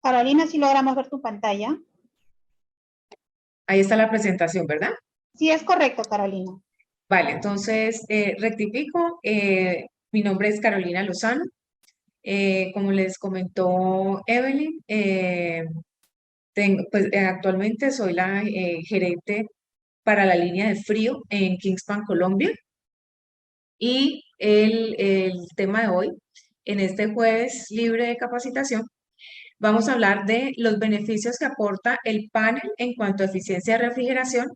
Carolina, si logramos ver tu pantalla. Ahí está la presentación, ¿verdad? Sí, es correcto, Carolina. Vale, entonces rectifico. Mi nombre es Carolina Lozano. Como les comentó Evelyn, actualmente soy la gerente para la línea de frío en Kingspan, Colombia. Y el tema de hoy, en este jueves libre de capacitación, vamos a hablar de los beneficios que aporta el panel en cuanto a eficiencia de refrigeración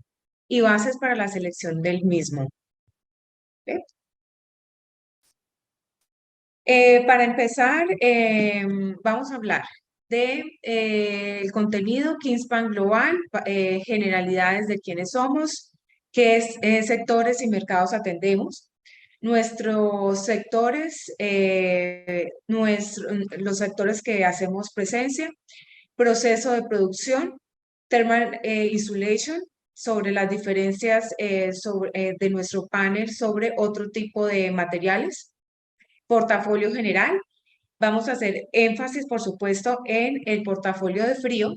y bases para la selección del mismo. ¿Ok? Para empezar, vamos a hablar de el contenido Kingspan Global, generalidades de quiénes somos, qué sectores y mercados atendemos, nuestros sectores, los sectores que hacemos presencia, proceso de producción, thermal insulation, sobre las diferencias de nuestro panel sobre otro tipo de materiales, portafolio general. Vamos a hacer énfasis, por supuesto, en el portafolio de frío,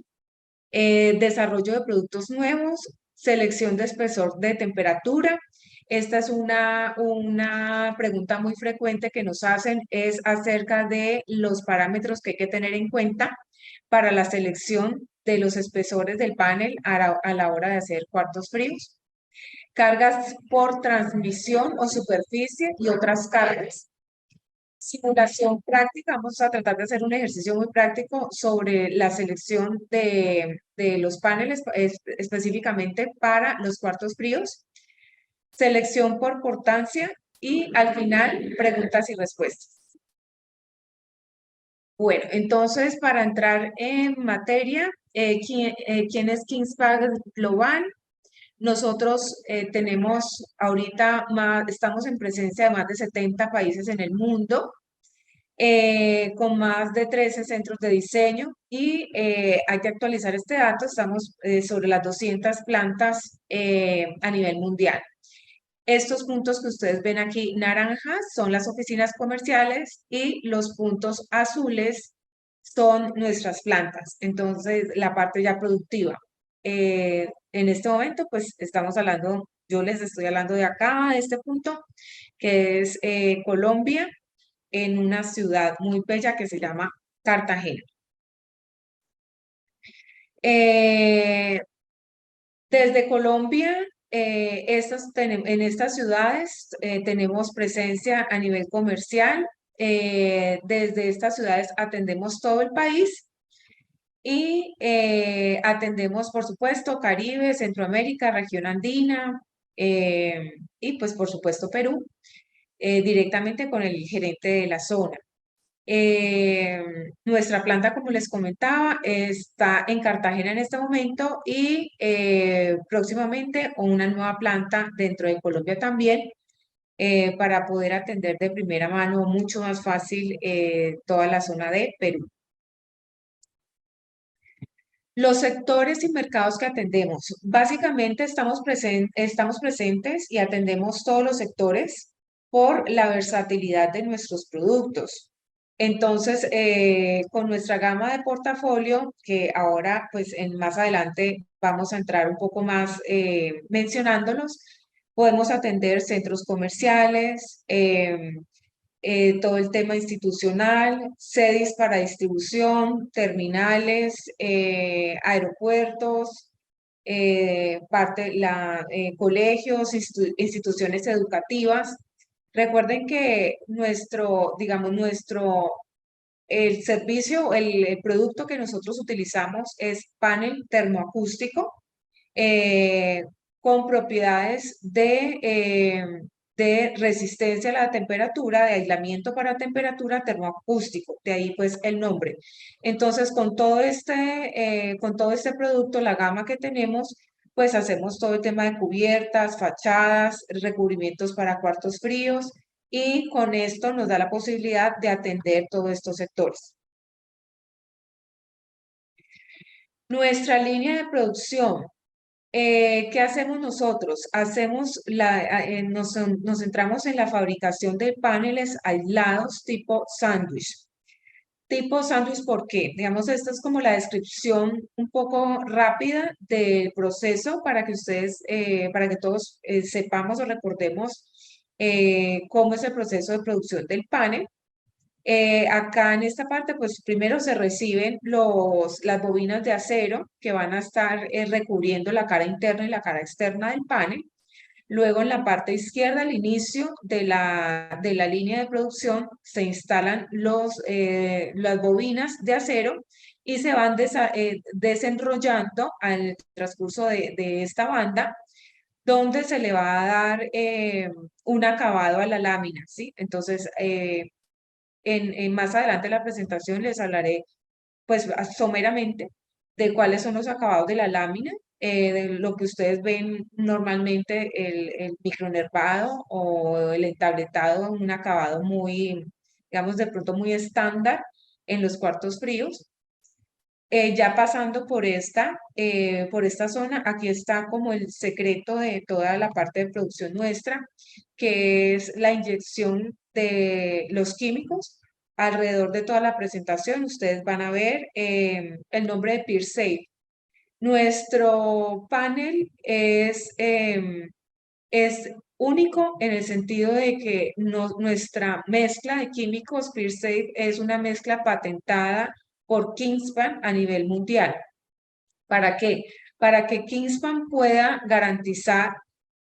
desarrollo de productos nuevos, selección de espesor de temperatura. Esta es una pregunta muy frecuente que nos hacen, es acerca de los parámetros que hay que tener en cuenta para la selección de los espesores del panel a la hora de hacer cuartos fríos. Cargas por transmisión o superficie y otras cargas. Simulación práctica, vamos a tratar de hacer un ejercicio muy práctico sobre la selección de los paneles, específicamente para los cuartos fríos. Selección por portancia y al final preguntas y respuestas. Bueno, entonces para entrar en materia, ¿quién es Kingspan Global? Nosotros tenemos ahorita estamos en presencia de más de 70 países en el mundo, con más de 13 centros de diseño y hay que actualizar este dato, estamos sobre las 200 plantas a nivel mundial. Estos puntos que ustedes ven aquí naranjas son las oficinas comerciales y los puntos azules son nuestras plantas, entonces la parte ya productiva. En este momento, pues estamos hablando, yo les estoy hablando de acá, de este punto, que es Colombia, en una ciudad muy bella que se llama Cartagena. Eh, Desde Colombia, en estas ciudades tenemos presencia a nivel comercial. Desde estas ciudades atendemos todo el país y atendemos, por supuesto, Caribe, Centroamérica, región andina y, pues, por supuesto, Perú, directamente con el gerente de la zona. Eh, Nuestra planta, como les comentaba, está en Cartagena en este momento y próximamente una nueva planta dentro de Colombia también, para poder atender de primera mano mucho más fácil toda la zona de Perú. Los sectores y mercados que atendemos. Básicamente estamos presentes y atendemos todos los sectores por la versatilidad de nuestros productos. Entonces, con nuestra gama de portafolio, que ahora, pues más adelante vamos a entrar un poco más mencionándolos, podemos atender centros comerciales, todo el tema institucional, sedes para distribución, terminales, aeropuertos, colegios, instituciones educativas. Recuerden que el servicio, el producto que nosotros utilizamos es panel termoacústico, eh, con propiedades de resistencia a la temperatura, de aislamiento para temperatura termoacústico, de ahí pues el nombre. Entonces, con todo este producto, la gama que tenemos, pues hacemos todo el tema de cubiertas, fachadas, recubrimientos para cuartos fríos y con esto nos da la posibilidad de atender todos estos sectores. Nuestra línea de producción. ¿Qué hacemos nosotros? Nos centramos en la fabricación de paneles aislados tipo sándwich. Tipo sándwich, ¿por qué? Digamos, esta es como la descripción un poco rápida del proceso para que ustedes, para que todos sepamos o recordemos cómo es el proceso de producción del panel. Acá en esta parte, pues primero se reciben las bobinas de acero que van a estar recubriendo la cara interna y la cara externa del panel. Luego en la parte izquierda, al inicio de la línea de producción, se instalan las bobinas de acero y se van desenrollando al transcurso de esta banda, donde se le va a dar un acabado a la lámina, ¿sí? Entonces, más adelante en la presentación les hablaré pues someramente de cuáles son los acabados de la lámina, de lo que ustedes ven normalmente, el micronervado o el entabletado, un acabado muy, digamos, de pronto muy estándar en los cuartos fríos. Ya pasando por esta zona, aquí está como el secreto de toda la parte de producción nuestra, que es la inyección de los químicos. Alrededor de toda la presentación, ustedes van a ver el nombre de PeerSafe. Nuestro panel es único en el sentido de que nuestra mezcla de químicos PeerSafe es una mezcla patentada por Kingspan a nivel mundial. ¿Para qué? Para que Kingspan pueda garantizar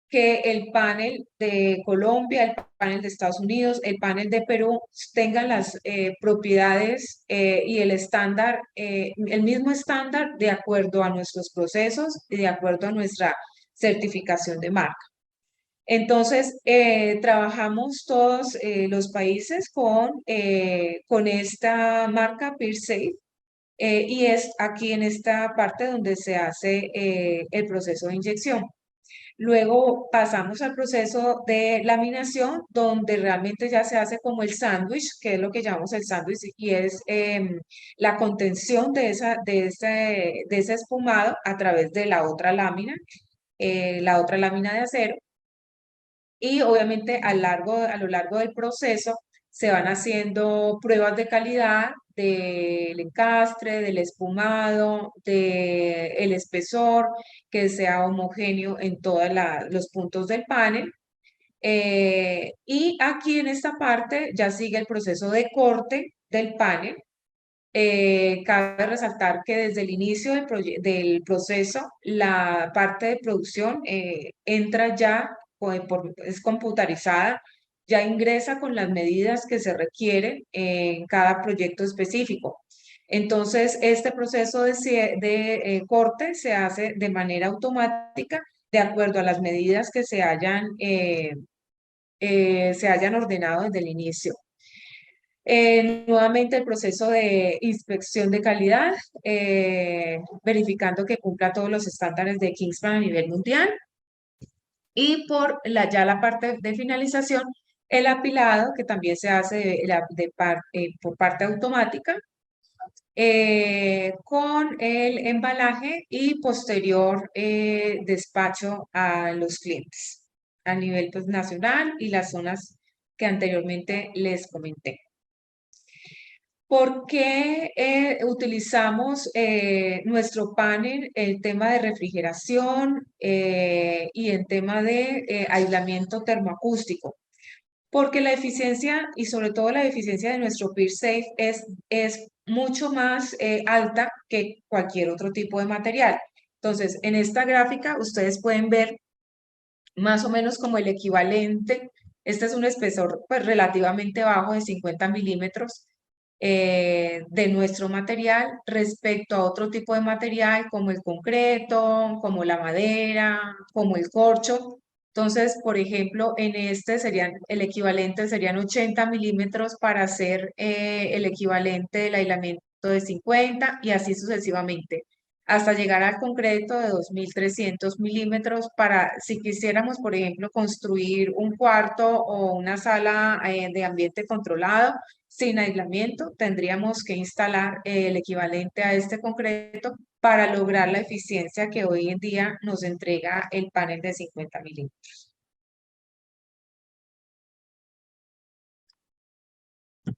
que el panel de Colombia, el panel de Estados Unidos, el panel de Perú tengan las propiedades y el estándar, el mismo estándar de acuerdo a nuestros procesos y de acuerdo a nuestra certificación de marca. Entonces, trabajamos todos los países con esta marca PeerSafe, y es aquí en esta parte donde se hace el proceso de inyección. Luego pasamos al proceso de laminación, donde realmente ya se hace como el sándwich, que es lo que llamamos el sándwich, y es la contención de ese espumado a través de la otra lámina de acero. Y obviamente a lo largo del proceso se van haciendo pruebas de calidad del encastre, del espumado, del espesor, que sea homogéneo en todos los puntos del panel. Y aquí en esta parte ya sigue el proceso de corte del panel. Cabe resaltar que desde el inicio del proceso, la parte de producción entra ya, es computarizada, ya ingresa con las medidas que se requieren en cada proyecto específico. Entonces, este proceso de corte se hace de manera automática de acuerdo a las medidas que se hayan ordenado desde el inicio. Nuevamente el proceso de inspección de calidad, verificando que cumpla todos los estándares de Kingspan a nivel mundial. Y ya la parte de finalización, el apilado, que también se hace por parte automática, con el embalaje y posterior despacho a los clientes a nivel pues, nacional y las zonas que anteriormente les comenté. ¿Por qué utilizamos nuestro panel, el tema de refrigeración y el tema de aislamiento termoacústico? Porque la eficiencia y sobre todo la eficiencia de nuestro PeerSafe es mucho más alta que cualquier otro tipo de material. Entonces, en esta gráfica ustedes pueden ver más o menos como el equivalente. Este es un espesor pues, relativamente bajo de 50 milímetros de nuestro material respecto a otro tipo de material como el concreto, como la madera, como el corcho. Entonces, por ejemplo, en este el equivalente serían 80 milímetros para hacer el equivalente del aislamiento de 50 y así sucesivamente hasta llegar al concreto de 2.300 milímetros para, si quisiéramos, por ejemplo, construir un cuarto o una sala de ambiente controlado sin aislamiento, tendríamos que instalar el equivalente a este concreto para lograr la eficiencia que hoy en día nos entrega el panel de 50 milímetros.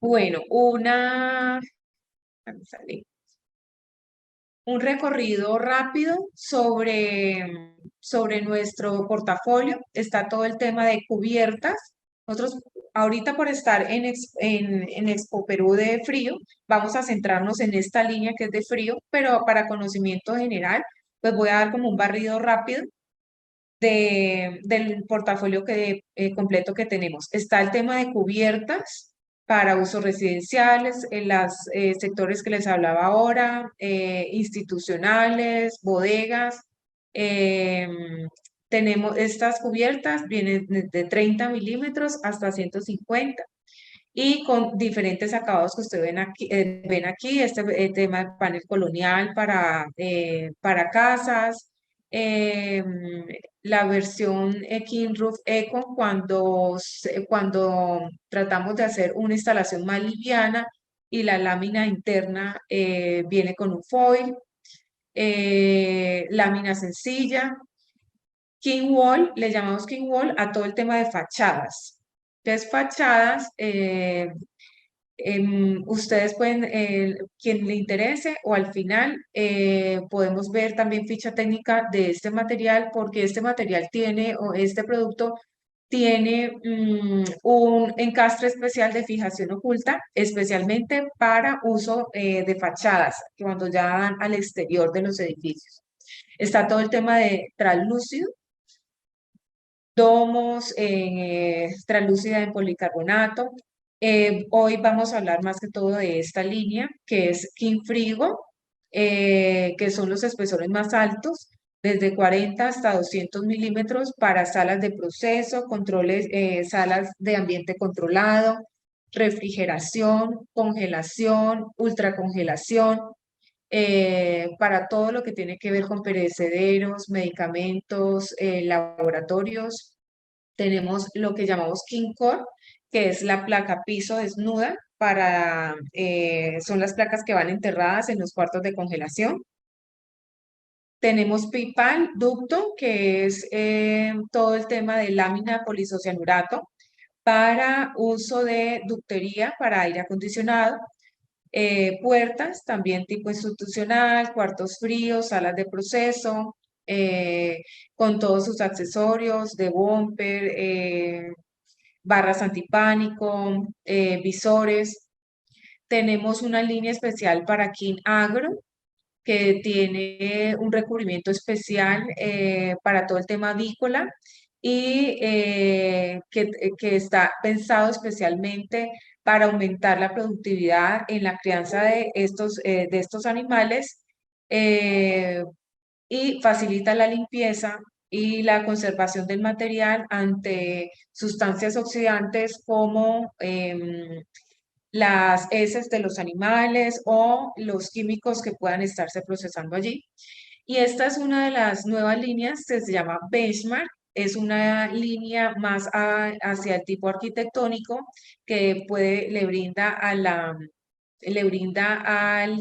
Bueno, me sale un recorrido rápido sobre nuestro portafolio. Está todo el tema de cubiertas. Nosotros, ahorita por estar en Expo Perú de frío, vamos a centrarnos en esta línea que es de frío, pero para conocimiento general, pues voy a dar como un barrido rápido del portafolio completo que tenemos. Está el tema de cubiertas para usos residenciales, en los sectores que les hablaba ahora, institucionales, bodegas. Tenemos estas cubiertas, vienen de 30 milímetros hasta 150 y con diferentes acabados que ustedes ven aquí, este tema de panel colonial para casas, la versión King Roof Eco cuando tratamos de hacer una instalación más liviana y la lámina interna viene con un foil, lámina sencilla. King Wall, le llamamos King Wall a todo el tema de fachadas. Entonces, fachadas, ustedes pueden, quien le interese, o al final podemos ver también ficha técnica de este material, porque este material tiene, o este producto tiene un encastre especial de fijación oculta, especialmente para uso de fachadas, cuando ya van al exterior de los edificios. Está todo el tema de translúcido, domos, translúcida en policarbonato. Hoy vamos a hablar más que todo de esta línea, que es King Frigo, que son los espesores más altos, desde 40 hasta 200 milímetros para salas de proceso, controles, salas de ambiente controlado, refrigeración, congelación, ultracongelación, para todo lo que tiene que ver con perecederos, medicamentos, laboratorios. Tenemos lo que llamamos King Core, que es la placa piso desnuda son las placas que van enterradas en los cuartos de congelación. Tenemos PIPAL ducto, que es todo el tema de lámina polisocianurato para uso de ductería para aire acondicionado. Puertas, también tipo institucional, cuartos fríos, salas de proceso, con todos sus accesorios de bumper, barras antipánico, visores. Tenemos una línea especial para King Agro, que tiene un recubrimiento especial para todo el tema avícola y que está pensado especialmente para aumentar la productividad en la crianza de estos animales y facilita la limpieza y la conservación del material ante sustancias oxidantes como las heces de los animales o los químicos que puedan estarse procesando allí. Y esta es una de las nuevas líneas que se llama Benchmark. Es una línea más hacia el tipo arquitectónico que le brinda al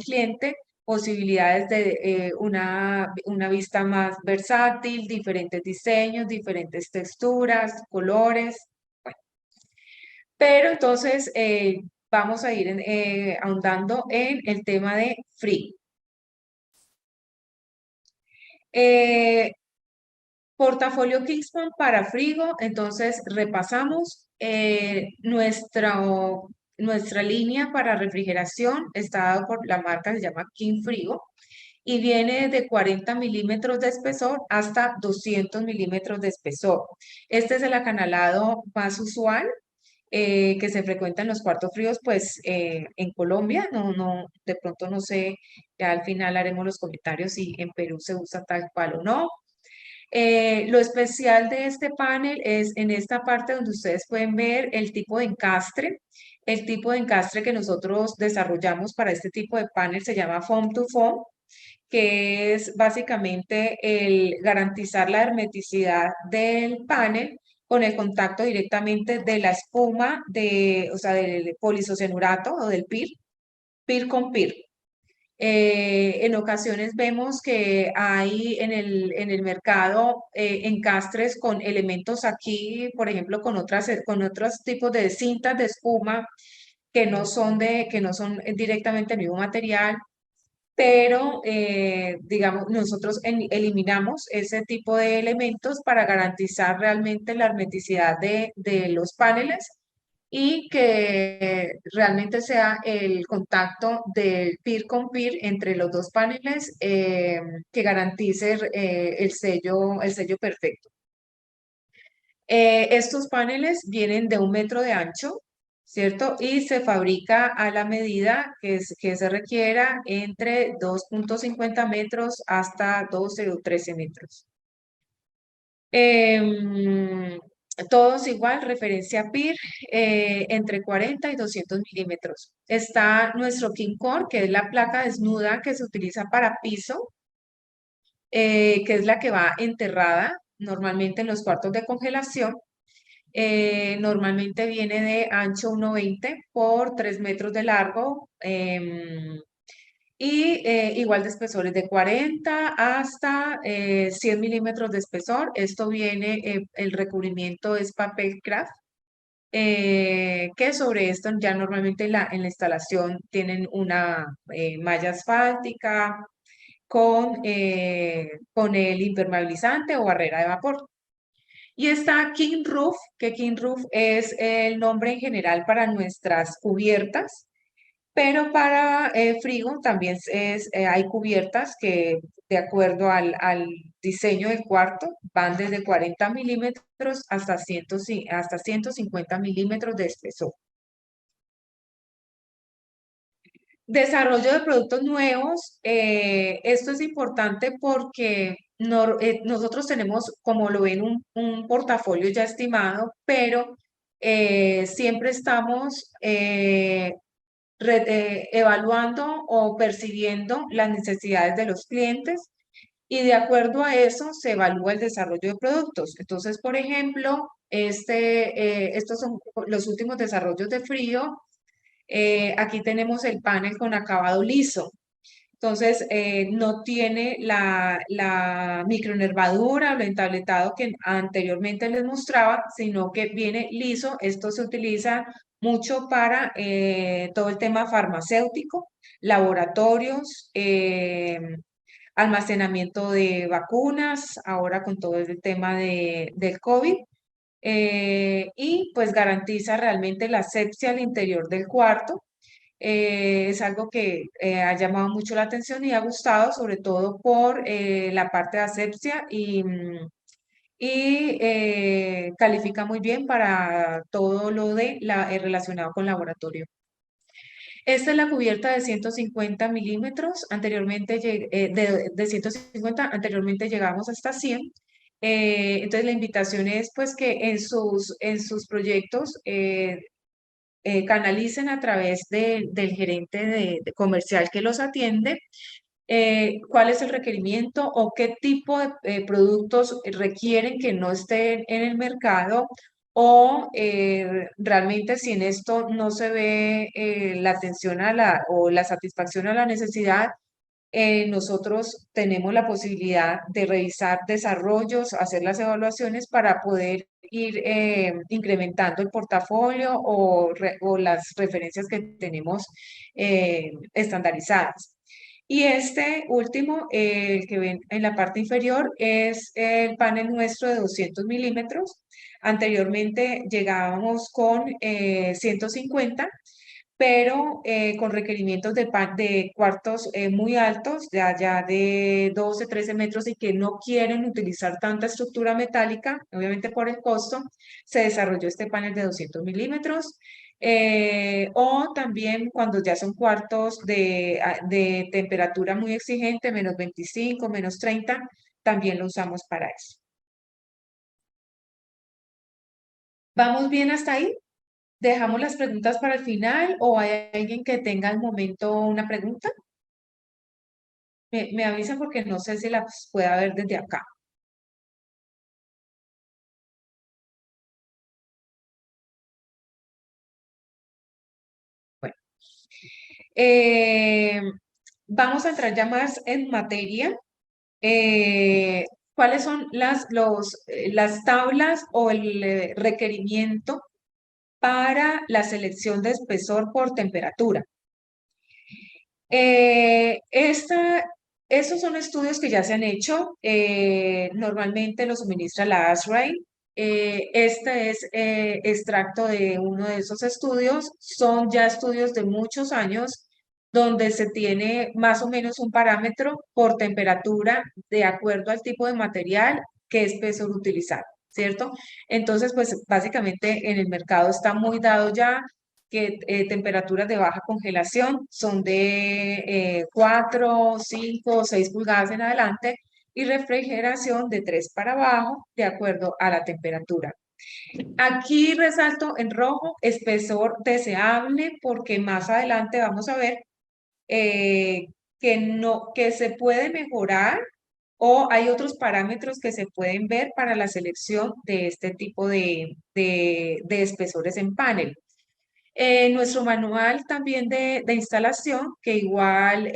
cliente posibilidades de una vista más versátil, diferentes diseños, diferentes texturas, colores. Bueno, pero entonces vamos a ir ahondando en el tema de free. Portafolio Kingspan para Frigo, entonces repasamos nuestra línea para refrigeración, está dado por la marca que se llama King Frigo y viene de 40 milímetros de espesor hasta 200 milímetros de espesor. Este es el acanalado más usual que se frecuenta en los cuartos fríos, pues en Colombia, de pronto no sé, ya al final haremos los comentarios si en Perú se usa tal cual o no. Lo especial de este panel es en esta parte donde ustedes pueden ver el tipo de encastre. El tipo de encastre que nosotros desarrollamos para este tipo de panel se llama Foam to Foam, que es básicamente el garantizar la hermeticidad del panel con el contacto directamente de la espuma, o sea, del polisocianurato o del PIR, PIR con PIR. En ocasiones vemos que hay en el mercado encastres con elementos aquí, por ejemplo, con otros tipos de cintas de espuma que no son directamente el mismo material, pero digamos, nosotros eliminamos ese tipo de elementos para garantizar realmente la hermeticidad de los paneles y que realmente sea el contacto del peer con peer entre los dos paneles que garantice el sello perfecto. Estos paneles vienen de 1 metro de ancho, ¿cierto? Y se fabrica a la medida que se requiera entre 2,50 metros hasta 12 o 13 metros. Em, Todos igual, referencia PIR, entre 40 y 200 milímetros. Está nuestro King Core, que es la placa desnuda que se utiliza para piso, que es la que va enterrada normalmente en los cuartos de congelación. Normalmente viene de ancho 1,20 por 3 metros de largo y igual de espesores de 40 hasta 100 milímetros de espesor. Esto viene, el recubrimiento es papel craft, que sobre esto ya normalmente en la instalación tienen una malla asfáltica con el impermeabilizante o barrera de vapor. Y está King Roof, que King Roof es el nombre en general para nuestras cubiertas, pero para frigo también hay cubiertas que de acuerdo al diseño del cuarto van desde 40 milímetros hasta 150 milímetros de espesor. Desarrollo de productos nuevos. Esto es importante porque nosotros tenemos, como lo ven, un portafolio ya estimado, pero siempre estamos evaluando o percibiendo las necesidades de los clientes y de acuerdo a eso se evalúa el desarrollo de productos. Entonces, por ejemplo, estos son los últimos desarrollos de frío. Aquí tenemos el panel con acabado liso. Entonces, no tiene la micronervadura o el entabletado que anteriormente les mostraba, sino que viene liso. Esto se utiliza mucho para todo el tema farmacéutico, laboratorios, almacenamiento de vacunas, ahora con todo el tema del COVID. Y pues garantiza realmente la asepsia al interior del cuarto. Es algo que ha llamado mucho la atención y ha gustado, sobre todo por la parte de asepsia y califica muy bien para todo lo relacionado con laboratorio. Esta es la cubierta de 150 milímetros. Anteriormente, de 150, anteriormente llegamos hasta 100. Entonces, la invitación es pues que en sus proyectos canalicen a través del gerente de comercial que los atiende, cuál es el requerimiento o qué tipo de productos requieren que no estén en el mercado o realmente si en esto no se ve la atención o la satisfacción a la necesidad, nosotros tenemos la posibilidad de revisar desarrollos, hacer las evaluaciones para poder ir incrementando el portafolio o las referencias que tenemos estandarizadas. Y este último, el que ven en la parte inferior, es el panel nuestro de 200 milímetros. Anteriormente llegábamos con 150, pero con requerimientos de cuartos muy altos, ya de 12, 13 metros y que no quieren utilizar tanta estructura metálica, obviamente por el costo, se desarrolló este panel de 200 milímetros. O también cuando ya son cuartos de temperatura muy exigente, menos 25, menos 30, también lo usamos para eso. ¿Vamos bien hasta ahí? ¿Dejamos las preguntas para el final o hay alguien que tenga al momento una pregunta? Me avisan porque no sé si las pueda ver desde acá. Bueno, eh, vamos a entrar ya más en materia. ¿Cuáles son las tablas o el requerimiento para la selección de espesor por temperatura. Estos son estudios que ya se han hecho, normalmente los suministra la ASRAE. Este es extracto de uno de esos estudios, son ya estudios de muchos años donde se tiene más o menos un parámetro por temperatura de acuerdo al tipo de material que espesor utilizar, ¿cierto? Entonces, pues básicamente en el mercado está muy dado ya que temperaturas de baja congelación son de 4, 5, 6 pulgadas en adelante y refrigeración de 3 para abajo de acuerdo a la temperatura. Aquí resalto en rojo espesor deseable porque más adelante vamos a ver eh, que se puede mejorar o hay otros parámetros que se pueden ver para la selección de este tipo de espesores en panel. Nuestro manual también de instalación, que igual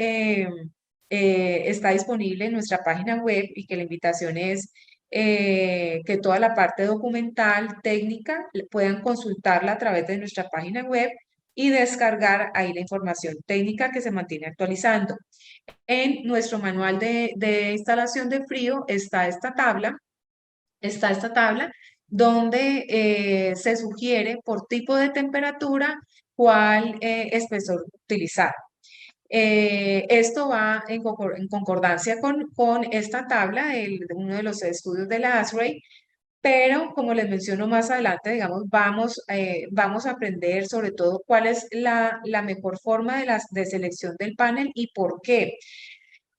está disponible en nuestra página web y que la invitación es que toda la parte documental, técnica, puedan consultarla a través de nuestra página web y descargar ahí la información técnica que se mantiene actualizando. En nuestro manual de instalación de frío está esta tabla donde se sugiere por tipo de temperatura cuál espesor utilizar. Esto va en concordancia con esta tabla de uno de los estudios de la ASRAE, pero como les menciono más adelante, digamos, vamos a aprender sobre todo cuál es la mejor forma de selección del panel y por qué.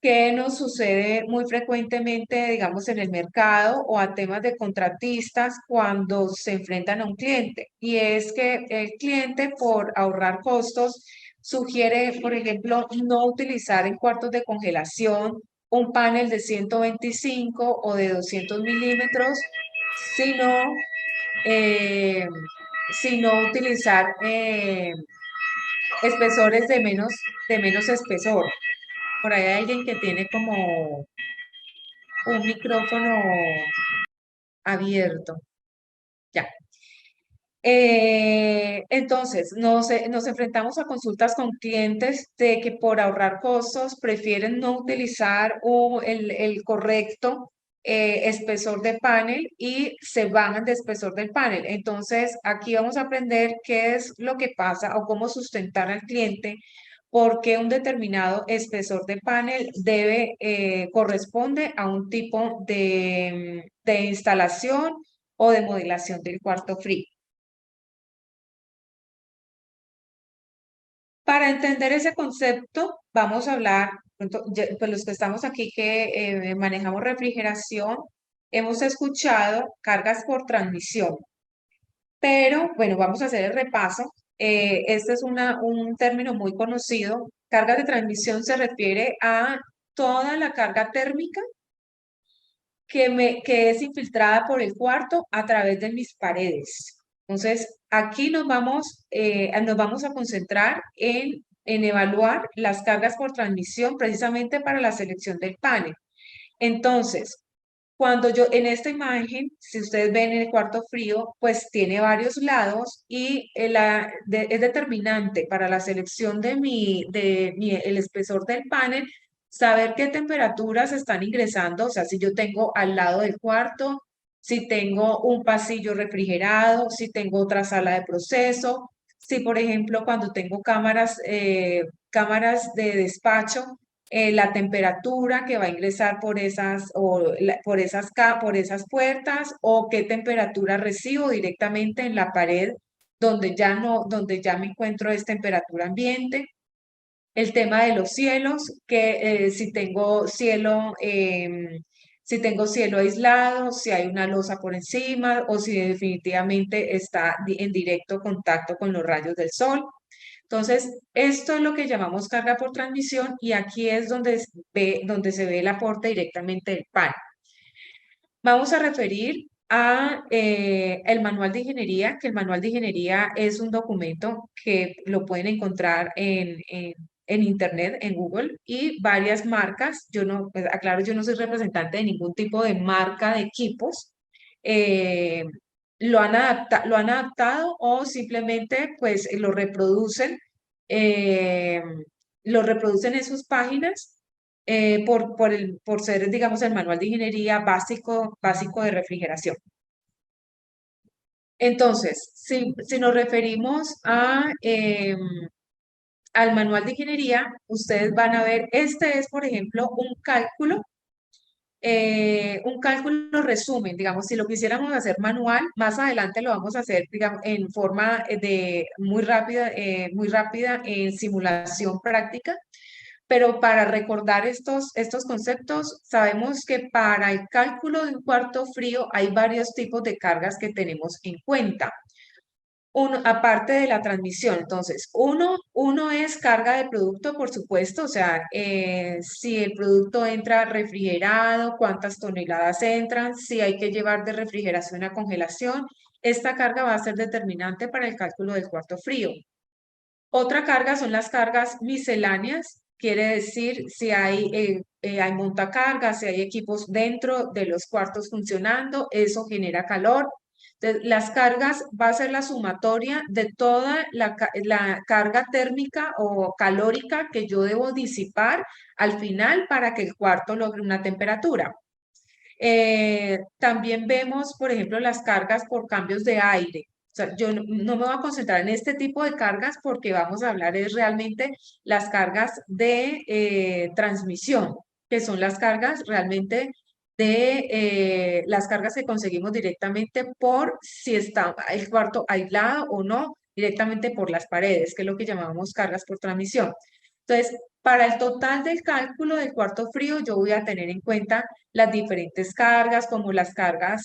¿Qué nos sucede muy frecuentemente, digamos, en el mercado o a temas de contratistas cuando se enfrentan a un cliente? Y es que el cliente, por ahorrar costos, sugiere, por ejemplo, no utilizar en cuartos de congelación un panel de 125 o de 200 milímetros, sino, eh, sino utilizar espesores de menos espesor. Por ahí hay alguien que tiene como un micrófono abierto. Ya. Entonces, nos enfrentamos a consultas con clientes de que por ahorrar costos prefieren no utilizar el correcto espesor de panel y se bajan de espesor del panel. Entonces, aquí vamos a aprender qué es lo que pasa o cómo sustentar al cliente porque un determinado espesor de panel corresponde a un tipo de instalación o de modelación del cuarto frío. Para entender ese concepto, vamos a hablar, pues los que estamos aquí que manejamos refrigeración, hemos escuchado cargas por transmisión, pero bueno, vamos a hacer el repaso. Este es un término muy conocido. Cargas de transmisión se refiere a toda la carga térmica que es infiltrada por el cuarto a través de mis paredes. Entonces, aquí nos vamos a concentrar en evaluar las cargas por transmisión precisamente para la selección del panel. Entonces, en esta imagen, si ustedes ven el cuarto frío, pues tiene varios lados y es determinante para la selección el espesor del panel, saber qué temperaturas están ingresando, o sea, si yo tengo al lado del cuarto, si tengo un pasillo refrigerado, si tengo otra sala de proceso, si por ejemplo cuando tengo cámaras de despacho, la temperatura que va a ingresar por esas puertas o qué temperatura recibo directamente en la pared donde ya me encuentro es temperatura ambiente. El tema de los cielos, que si tengo cielo aislado, si hay una losa por encima o si definitivamente está en directo contacto con los rayos del sol. Entonces, esto es lo que llamamos carga por transmisión y aquí es donde se ve el aporte directamente del panel. Vamos a referir a el manual de ingeniería, que el manual de ingeniería es un documento que lo pueden encontrar en internet, en Google, y varias marcas. Pues, aclaro, yo no soy representante de ningún tipo de marca de equipos. lo han adaptado o simplemente pues eh, lo reproducen en sus páginas por ser, digamos, el manual de ingeniería básico de refrigeración. Entonces, si nos referimos al manual de ingeniería, ustedes van a ver, este es, por ejemplo, un cálculo resumen, digamos, si lo quisiéramos hacer manual, más adelante lo vamos a hacer, digamos, en forma de muy rápida en simulación práctica, pero para recordar estos conceptos, sabemos que para el cálculo de un cuarto frío hay varios tipos de cargas que tenemos en cuenta. Aparte de la transmisión, entonces, uno es carga de producto, por supuesto, o sea, si el producto entra refrigerado, cuántas toneladas entran, si hay que llevar de refrigeración a congelación, esta carga va a ser determinante para el cálculo del cuarto frío. Otra carga son las cargas misceláneas, quiere decir si hay montacargas, si hay equipos dentro de los cuartos funcionando, eso genera calor. Entonces, las cargas va a ser la sumatoria de toda la carga térmica o calórica que yo debo disipar al final para que el cuarto logre una temperatura. También vemos, por ejemplo, las cargas por cambios de aire. O sea, yo no me voy a concentrar en este tipo de cargas porque vamos a hablar es realmente las cargas de transmisión, que son las cargas realmente las cargas que conseguimos directamente por si está el cuarto aislado o no, directamente por las paredes, que es lo que llamamos cargas por transmisión. Entonces, para el total del cálculo del cuarto frío, yo voy a tener en cuenta las diferentes cargas, como las cargas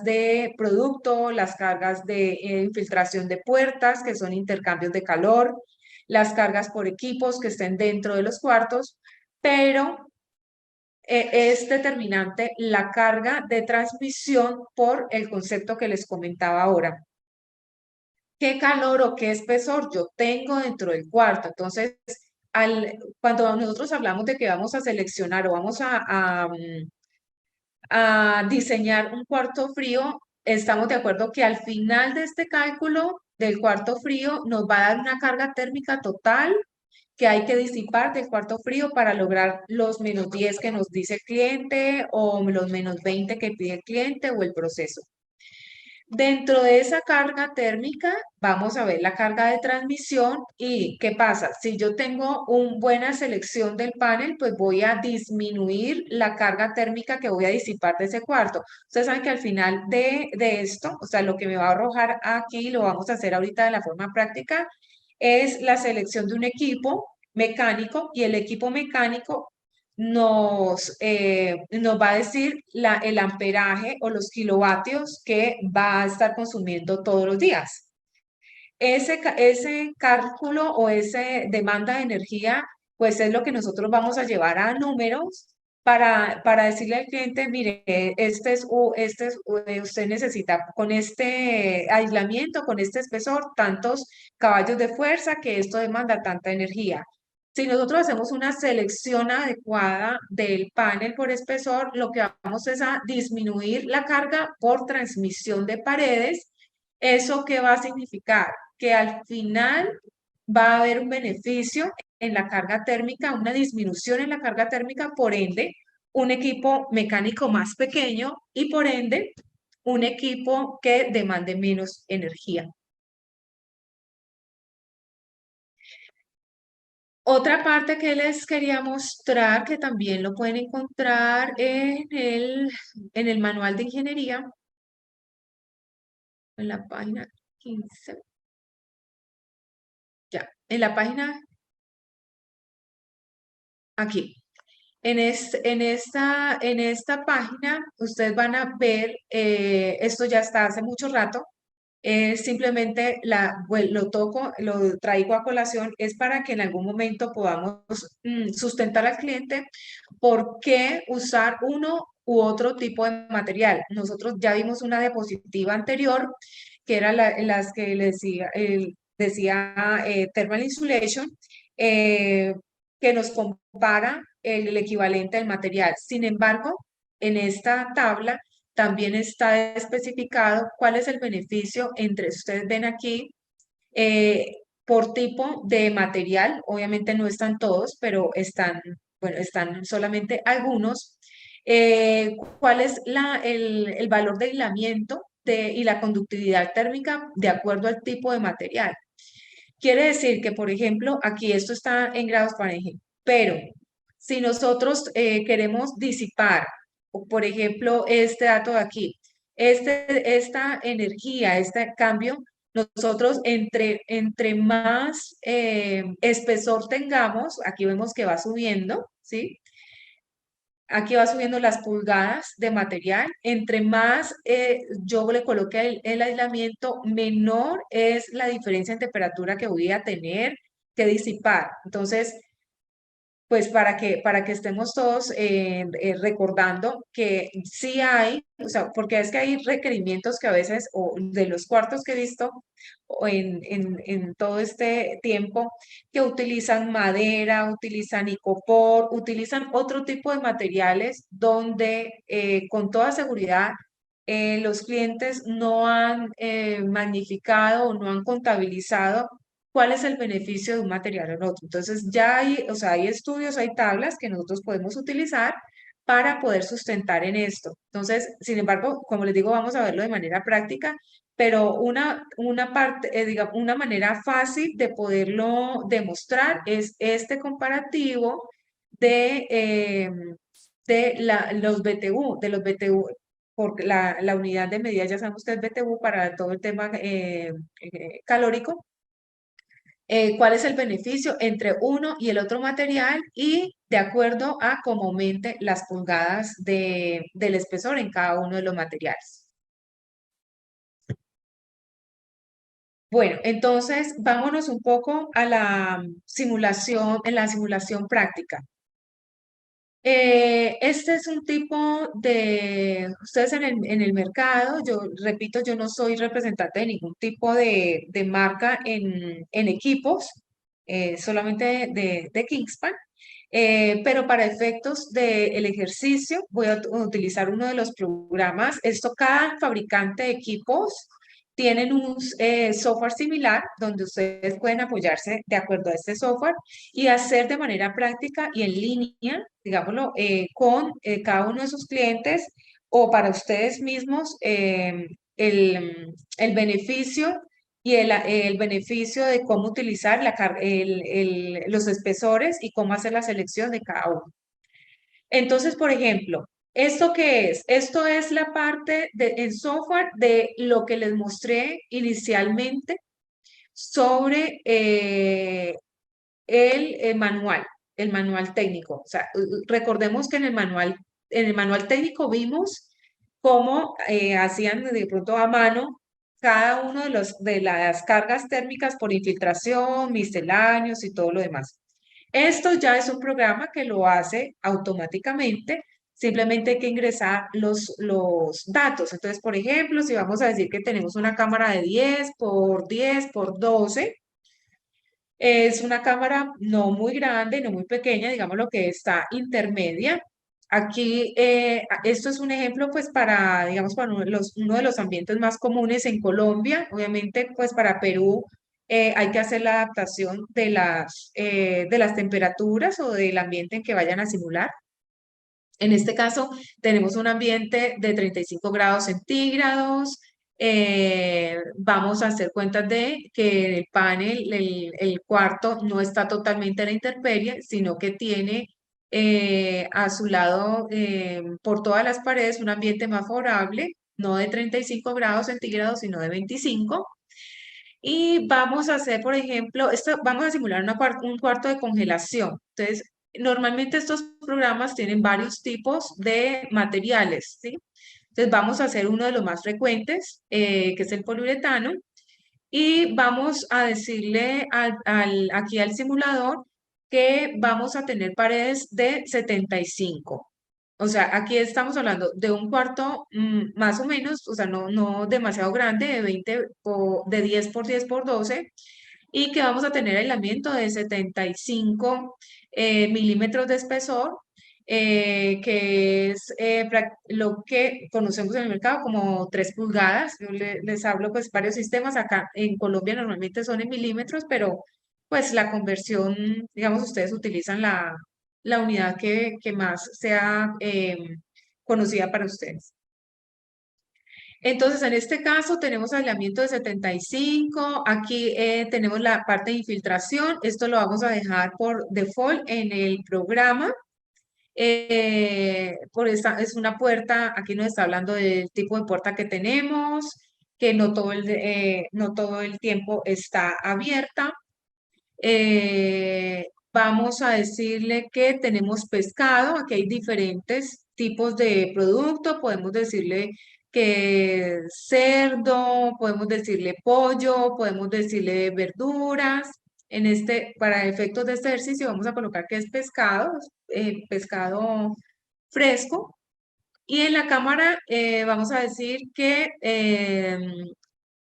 de producto, las cargas de infiltración de puertas, que son intercambios de calor, las cargas por equipos que estén dentro de los cuartos, pero es determinante la carga de transmisión por el concepto que les comentaba ahora. ¿Qué calor o qué espesor yo tengo dentro del cuarto? Entonces, cuando nosotros hablamos de que vamos a seleccionar o vamos a diseñar un cuarto frío, estamos de acuerdo que al final de este cálculo del cuarto frío nos va a dar una carga térmica total que hay que disipar del cuarto frío para lograr los -10 que nos dice el cliente o los -20 que pide el cliente o el proceso. Dentro de esa carga térmica, vamos a ver la carga de transmisión y qué pasa. Si yo tengo una buena selección del panel, pues voy a disminuir la carga térmica que voy a disipar de ese cuarto. Ustedes saben que al final de esto, o sea, lo que me va a arrojar aquí, lo vamos a hacer ahorita de la forma práctica, es la selección de un equipo mecánico y el equipo mecánico nos va a decir el amperaje o los kilovatios que va a estar consumiendo todos los días. Ese cálculo o esa demanda de energía, pues es lo que nosotros vamos a llevar a números para decirle al cliente, mire, usted necesita con este aislamiento, con este espesor, tantos caballos de fuerza, que esto demanda tanta energía. Si nosotros hacemos una selección adecuada del panel por espesor, lo que vamos es a disminuir la carga por transmisión de paredes. ¿Eso qué va a significar? Que al final va a haber un beneficio en la carga térmica, una disminución en la carga térmica, por ende, un equipo mecánico más pequeño y por ende, un equipo que demande menos energía. Otra parte que les quería mostrar, que también lo pueden encontrar en el manual de ingeniería, en la página 15. Ya, en la página aquí. En esta página ustedes van a ver, esto ya está hace mucho rato, simplemente lo toco, lo traigo a colación, es para que en algún momento podamos sustentar al cliente por qué usar uno u otro tipo de material. Nosotros ya vimos una diapositiva anterior, que era las que les decía Thermal Insulation, eh, que nos compara el equivalente del material. Sin embargo, en esta tabla también está especificado cuál es el beneficio entre, ustedes ven aquí, por tipo de material, obviamente no están todos, pero están, bueno, están solamente algunos. ¿Cuál es el valor de aislamiento y la conductividad térmica de acuerdo al tipo de material? Quiere decir que, por ejemplo, aquí esto está en grados Fahrenheit, pero si nosotros queremos disipar, o por ejemplo, este dato de aquí, esta energía, este cambio, nosotros entre más espesor tengamos, aquí vemos que va subiendo, ¿sí? Aquí va subiendo las pulgadas de material. Entre más yo le coloque el aislamiento, menor es la diferencia en temperatura que voy a tener que disipar. Entonces, pues para que estemos todos recordando que sí hay, o sea, porque es que hay requerimientos que a veces, o de los cuartos que he visto o en todo este tiempo, que utilizan madera, utilizan icopor, utilizan otro tipo de materiales donde con toda seguridad los clientes no han magnificado o no han contabilizado cuál es el beneficio de un material o otro. Entonces ya hay, o sea, hay estudios, hay tablas que nosotros podemos utilizar para poder sustentar en esto. Entonces, sin embargo, como les digo, vamos a verlo de manera práctica, pero una parte, digamos, una manera fácil de poderlo demostrar es este comparativo los BTU, de los BTU, porque la unidad de medida, ya sabemos que es BTU para todo el tema calórico. Cuál es el beneficio entre uno y el otro material y de acuerdo a cómo aumente las pulgadas del espesor en cada uno de los materiales. Bueno, entonces vámonos un poco a la simulación, en la simulación práctica. Este es un tipo de, ustedes en el mercado, yo repito, yo no soy representante de ningún tipo de marca en equipos, solamente de Kingspan, pero para efectos del ejercicio voy a utilizar uno de los programas. Esto, cada fabricante de equipos tienen un software similar donde ustedes pueden apoyarse de acuerdo a este software y hacer de manera práctica y en línea, digámoslo, con cada uno de sus clientes o para ustedes mismos el beneficio y el beneficio de cómo utilizar los espesores y cómo hacer la selección de cada uno. Entonces, por ejemplo, ¿esto qué es? Esto es la parte en software de lo que les mostré inicialmente sobre el manual técnico. O sea, recordemos que en el manual técnico vimos cómo hacían de pronto a mano cada uno de las cargas térmicas por infiltración, misceláneos y todo lo demás. Esto ya es un programa que lo hace automáticamente, simplemente hay que ingresar los datos. Entonces, por ejemplo, si vamos a decir que tenemos una cámara de 10 por 12, es una cámara no muy grande, no muy pequeña, digamos lo que está intermedia. Aquí, esto es un ejemplo, pues, digamos, para uno de los ambientes más comunes en Colombia. Obviamente, pues, para Perú hay que hacer la adaptación de las temperaturas o del ambiente en que vayan a simular. En este caso, tenemos un ambiente de 35 grados centígrados. Vamos a hacer cuentas de que el panel, el cuarto, no está totalmente a la intemperie, sino que tiene a su lado, por todas las paredes, un ambiente más favorable, no de 35 grados centígrados, sino de 25. Y vamos a hacer, por ejemplo, vamos a simular un cuarto de congelación. Entonces, normalmente estos programas tienen varios tipos de materiales, ¿sí? Entonces, vamos a hacer uno de los más frecuentes, que es el poliuretano, y vamos a decirle aquí al simulador que vamos a tener paredes de 75. O sea, aquí estamos hablando de un cuarto más o menos, o sea, no demasiado grande, de 10 por 10 por 12, y que vamos a tener aislamiento de 75 milímetros de espesor que es lo que conocemos en el mercado como 3 pulgadas. Yo les hablo pues varios sistemas. Acá en Colombia normalmente son en milímetros, pero pues la conversión, digamos, ustedes utilizan la unidad que más sea conocida para ustedes. Entonces, en este caso tenemos aislamiento de 75. Aquí tenemos la parte de infiltración. Esto lo vamos a dejar por default en el programa. Por esta, es una puerta, aquí nos está hablando del tipo de puerta que tenemos, que no todo el tiempo está abierta. Vamos a decirle que tenemos pescado. Aquí hay diferentes tipos de producto. Podemos decirle que cerdo, podemos decirle pollo, podemos decirle verduras. Para efectos de este ejercicio vamos a colocar que es pescado, pescado fresco. Y en la cámara vamos a decir que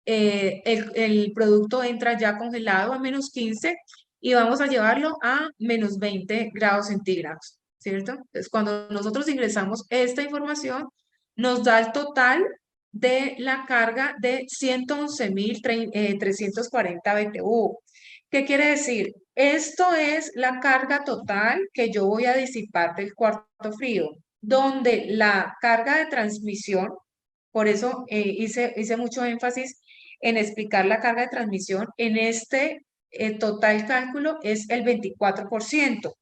el producto entra ya congelado a -15 y vamos a llevarlo a -20 grados centígrados, ¿cierto? Entonces, cuando nosotros ingresamos esta información, nos da el total de la carga de 111.340 BTU. ¿Qué quiere decir? Esto es la carga total que yo voy a disipar del cuarto frío, donde la carga de transmisión, por eso hice mucho énfasis en explicar la carga de transmisión, en este total cálculo es el 24%,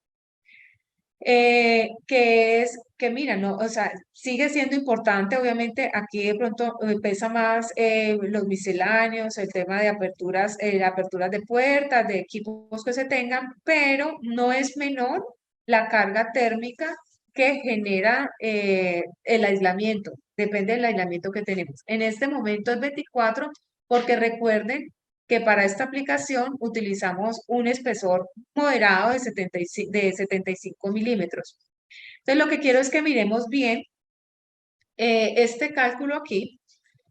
que mira, no, o sea, sigue siendo importante. Obviamente aquí de pronto pesa más los misceláneos, el tema de aperturas de puertas, de equipos que se tengan, pero no es menor la carga térmica que genera el aislamiento. Depende del aislamiento que tenemos. En este momento es 24, porque recuerden que para esta aplicación utilizamos un espesor moderado de 75 milímetros. Entonces, lo que quiero es que miremos bien este cálculo aquí.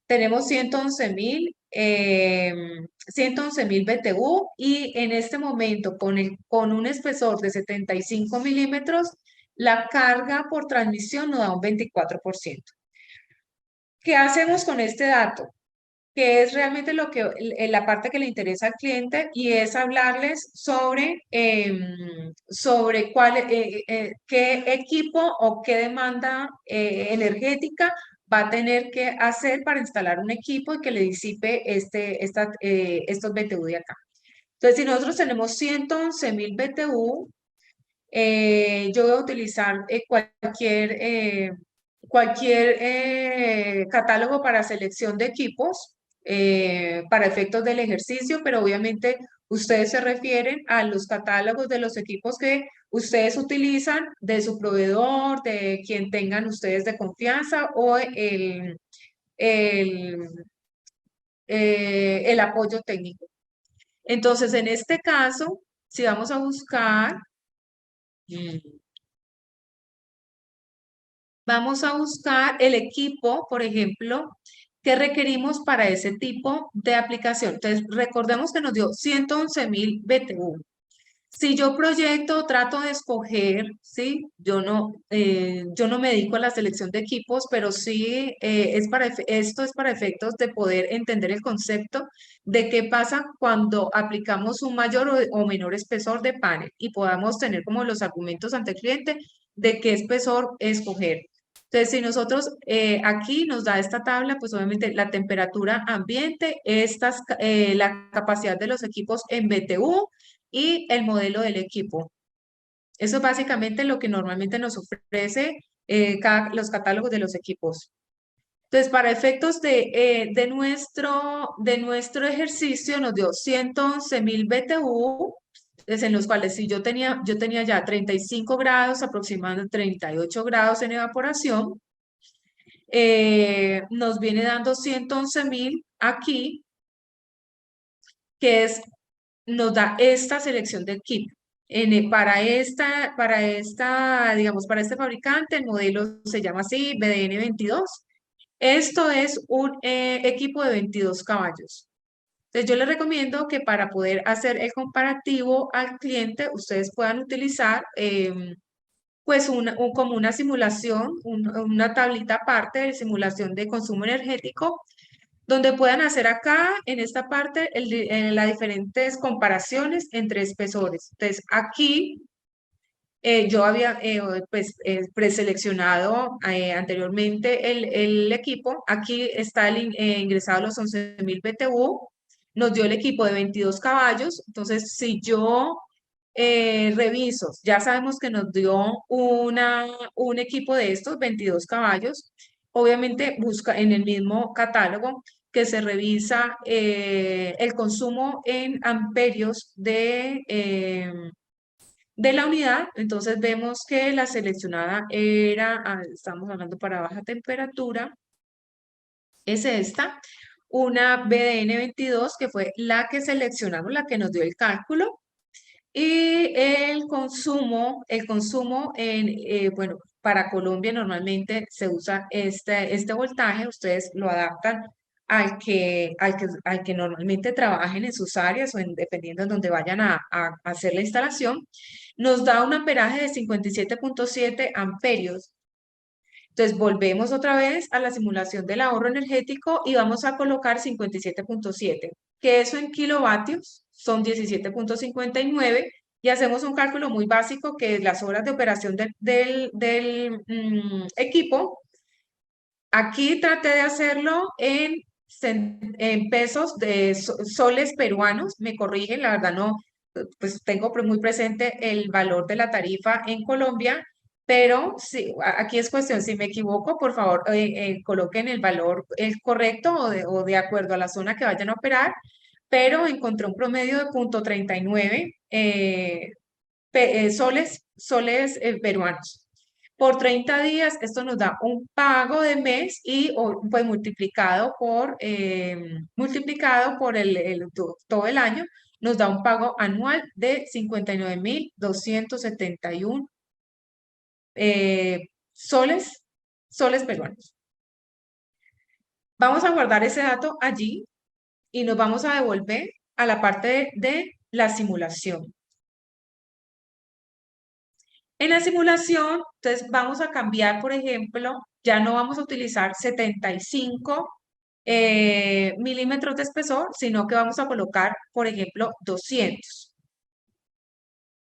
Tenemos 111.000 BTU, y en este momento con un espesor de 75 milímetros, la carga por transmisión nos da un 24%. ¿Qué hacemos con este dato? Que es realmente la parte que le interesa al cliente, y es hablarles sobre qué equipo o qué demanda energética va a tener que hacer para instalar un equipo y que le disipe estos BTU de acá. Entonces, si nosotros tenemos 111.000 BTU, yo voy a utilizar cualquier catálogo para selección de equipos para efectos del ejercicio, pero obviamente ustedes se refieren a los catálogos de los equipos que ustedes utilizan, de su proveedor, de quien tengan ustedes de confianza, o el, el apoyo técnico. Entonces, en este caso, si vamos a buscar... Vamos a buscar el equipo, por ejemplo, que requerimos para ese tipo de aplicación. Entonces, recordemos que nos dio 111.000 BTU. Si yo proyecto, trato de escoger, ¿sí? Yo no me dedico a la selección de equipos, pero sí esto es para efectos de poder entender el concepto de qué pasa cuando aplicamos un mayor o menor espesor de panel, y podamos tener como los argumentos ante el cliente de qué espesor escoger. Entonces, si nosotros aquí nos da esta tabla, pues obviamente la temperatura ambiente, la capacidad de los equipos en BTU y el modelo del equipo. Eso es básicamente lo que normalmente nos ofrece los catálogos de los equipos. Entonces, para efectos de nuestro ejercicio, nos dio 111.000 BTU, en los cuales si yo tenía ya 35 grados, aproximadamente 38 grados en evaporación, nos viene dando 111.000 aquí, que nos da esta selección de equipo. Digamos, para este fabricante, el modelo se llama así, BDN22. Esto es un equipo de 22 caballos. Entonces, yo les recomiendo que para poder hacer el comparativo al cliente, ustedes puedan utilizar pues como una simulación, una tablita aparte de simulación de consumo energético, donde puedan hacer acá, en esta parte, las diferentes comparaciones entre espesores. Entonces, aquí yo había pues, preseleccionado anteriormente el equipo. Aquí está ingresado los 11.000 BTU. Nos dio el equipo de 22 caballos. Entonces, si yo reviso, ya sabemos que nos dio un equipo de estos 22 caballos. Obviamente, busca en el mismo catálogo que se revisa el consumo en amperios de la unidad. Entonces vemos que la seleccionada era, estamos hablando para baja temperatura, es esta, una BDN 22, que fue la que seleccionamos, la que nos dio el cálculo. Y el consumo bueno, para Colombia normalmente se usa este voltaje, ustedes lo adaptan al que normalmente trabajen en sus áreas o dependiendo de donde vayan a hacer la instalación, nos da un amperaje de 57.7 amperios. Entonces volvemos otra vez a la simulación del ahorro energético y vamos a colocar 57.7, que eso en kilovatios son 17.59 y hacemos un cálculo muy básico que es las horas de operación del equipo. Aquí traté de hacerlo en pesos de soles peruanos, me corrigen, la verdad no, pues tengo muy presente el valor de la tarifa en Colombia, pero sí, aquí es cuestión, si me equivoco, por favor, coloquen el valor correcto o de acuerdo a la zona que vayan a operar, pero encontré un promedio de 0.39 soles peruanos. Por 30 días, esto nos da un pago de mes y pues multiplicado por todo el año, nos da un pago anual de 59.271 soles, soles peruanos. Vamos a guardar ese dato allí y nos vamos a devolver a la parte de la simulación. En la simulación, entonces vamos a cambiar, por ejemplo, ya no vamos a utilizar 75 milímetros de espesor, sino que vamos a colocar, por ejemplo, 200.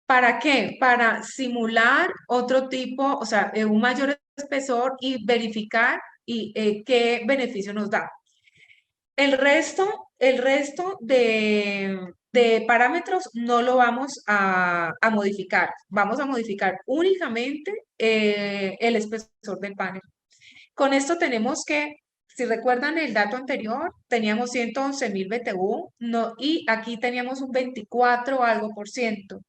¿Para qué? Para simular otro tipo, o sea, un mayor espesor y verificar qué beneficio nos da. El resto de parámetros no lo vamos a modificar. Vamos a modificar únicamente el espesor del panel. Con esto tenemos que, si recuerdan el dato anterior, teníamos 111.000 BTU no, y aquí teníamos un 24 algo por ciento.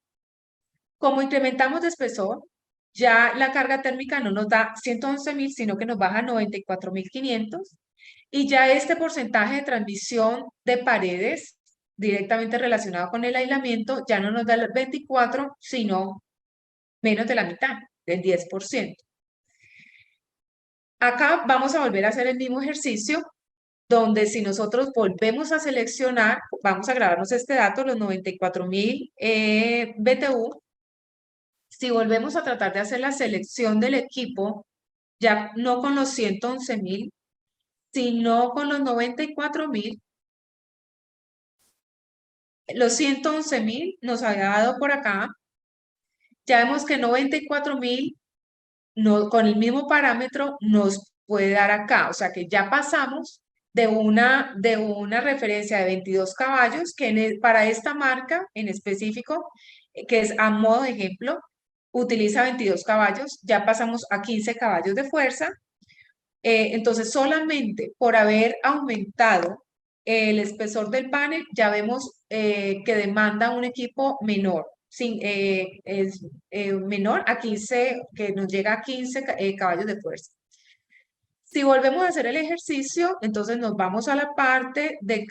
Como incrementamos de espesor, ya la carga térmica no nos da 111.000, sino que nos baja a 94.500. Y ya este porcentaje de transmisión de paredes directamente relacionado con el aislamiento ya no nos da el 24, sino menos de la mitad, del 10%. Acá vamos a volver a hacer el mismo ejercicio, donde si nosotros volvemos a seleccionar, vamos a grabarnos este dato, los 94.000 BTU. Si volvemos a tratar de hacer la selección del equipo, ya no con los 111.000, sino con los 94.000, los 111.000 nos había dado por acá. Ya vemos que 94.000 no, con el mismo parámetro nos puede dar acá. O sea que ya pasamos de una referencia de 22 caballos, que para esta marca en específico, que es a modo de ejemplo, utiliza 22 caballos, ya pasamos a 15 caballos de fuerza. Entonces, solamente por haber aumentado el espesor del panel, ya vemos que demanda un equipo menor, es menor a 15, que nos llega a 15 caballos de fuerza. Si volvemos a hacer el ejercicio, entonces nos vamos a la parte de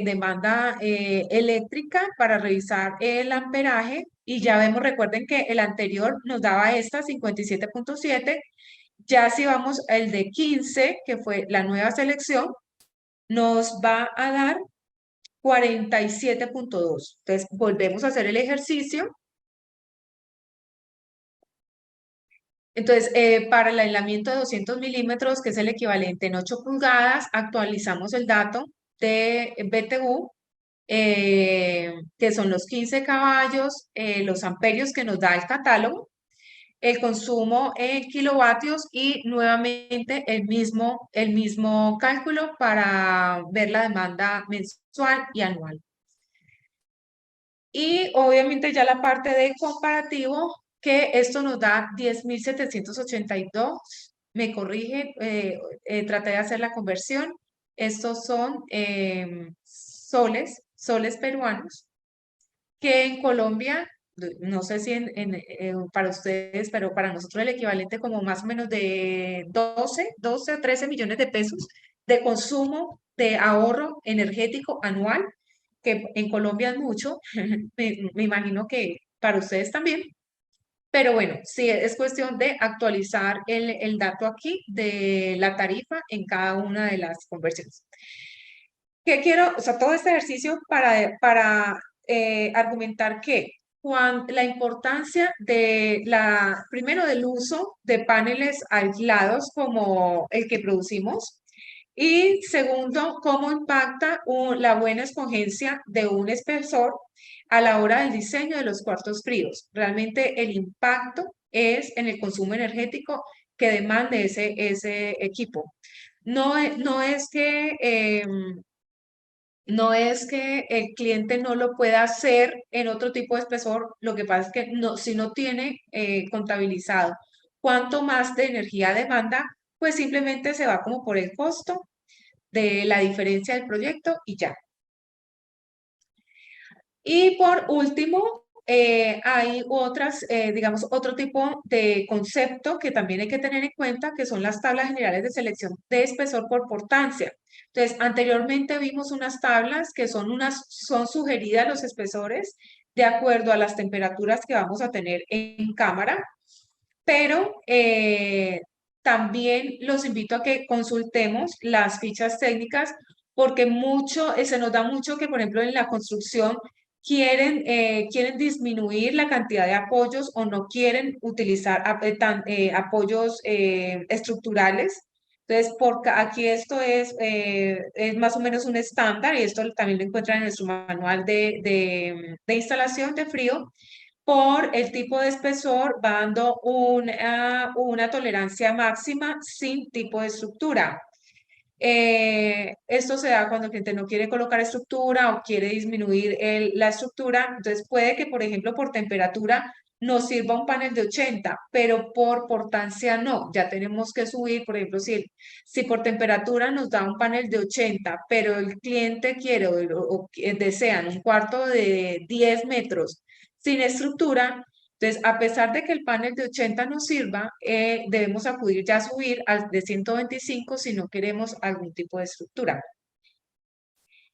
demanda eléctrica para revisar el amperaje y ya vemos, recuerden que el anterior nos daba esta 57.7. Ya si vamos al de 15, que fue la nueva selección, nos va a dar 47.2. Entonces, volvemos a hacer el ejercicio. Entonces, para el aislamiento de 200 milímetros, que es el equivalente en 8 pulgadas, actualizamos el dato de BTU, que son los 15 caballos, los amperios que nos da el catálogo, el consumo en kilovatios y nuevamente el mismo cálculo para ver la demanda mensual y anual. Y obviamente ya la parte de comparativo, que esto nos da 10.782. Me corrige, traté de hacer la conversión. Estos son soles peruanos, que en Colombia, no sé si para ustedes, pero para nosotros el equivalente como más o menos de 12 o 13 millones de pesos de consumo de ahorro energético anual, que en Colombia es mucho, me imagino que para ustedes también. Pero bueno, sí, es cuestión de actualizar el dato aquí de la tarifa en cada una de las conversiones. ¿Qué quiero? O sea, todo este ejercicio para argumentar que la importancia primero del uso de paneles aislados como el que producimos, y segundo, cómo impacta la buena escogencia de un espesor a la hora del diseño de los cuartos fríos. Realmente el impacto es en el consumo energético que demande ese equipo. No es que no es que el cliente no lo pueda hacer en otro tipo de espesor, lo que pasa es que si no tiene contabilizado cuánto más de energía demanda, pues simplemente se va como por el costo de la diferencia del proyecto y ya. Y por último, hay digamos, otro tipo de concepto que también hay que tener en cuenta, que son las tablas generales de selección de espesor por portancia. Entonces, anteriormente vimos unas tablas que son sugeridas los espesores de acuerdo a las temperaturas que vamos a tener en cámara, pero también los invito a que consultemos las fichas técnicas porque se nos da mucho que, por ejemplo, en la construcción quieren disminuir la cantidad de apoyos o no quieren utilizar apoyos estructurales. Entonces, aquí esto es más o menos un estándar y esto también lo encuentran en nuestro manual de instalación de frío. Por el tipo de espesor va dando una tolerancia máxima sin tipo de estructura. Esto se da cuando el cliente no quiere colocar estructura o quiere disminuir la estructura. Entonces puede que, por ejemplo, por temperatura nos sirva un panel de 80, pero por portancia no. Ya tenemos que subir, por ejemplo, si por temperatura nos da un panel de 80, pero el cliente quiere o desean un cuarto de 10 metros sin estructura. Entonces, a pesar de que el panel de 80 nos sirva, debemos acudir ya a subir al de 125 si no queremos algún tipo de estructura.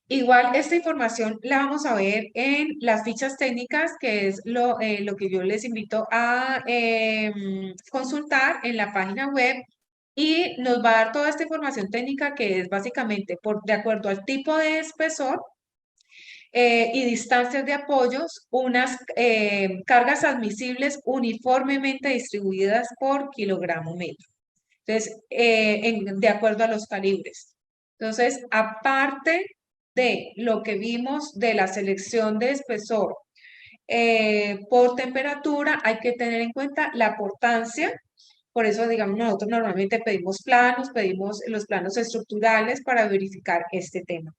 Igual esta información la vamos a ver en las fichas técnicas, que es lo que yo les invito a consultar en la página web, y nos va a dar toda esta información técnica que es básicamente de acuerdo al tipo de espesor y distancias de apoyos, unas cargas admisibles uniformemente distribuidas por kilogramo metro. Entonces, de acuerdo a los calibres. Entonces, aparte de lo que vimos de la selección de espesor por temperatura, hay que tener en cuenta la portancia. Por eso, digamos, nosotros normalmente pedimos los planos estructurales para verificar este tema.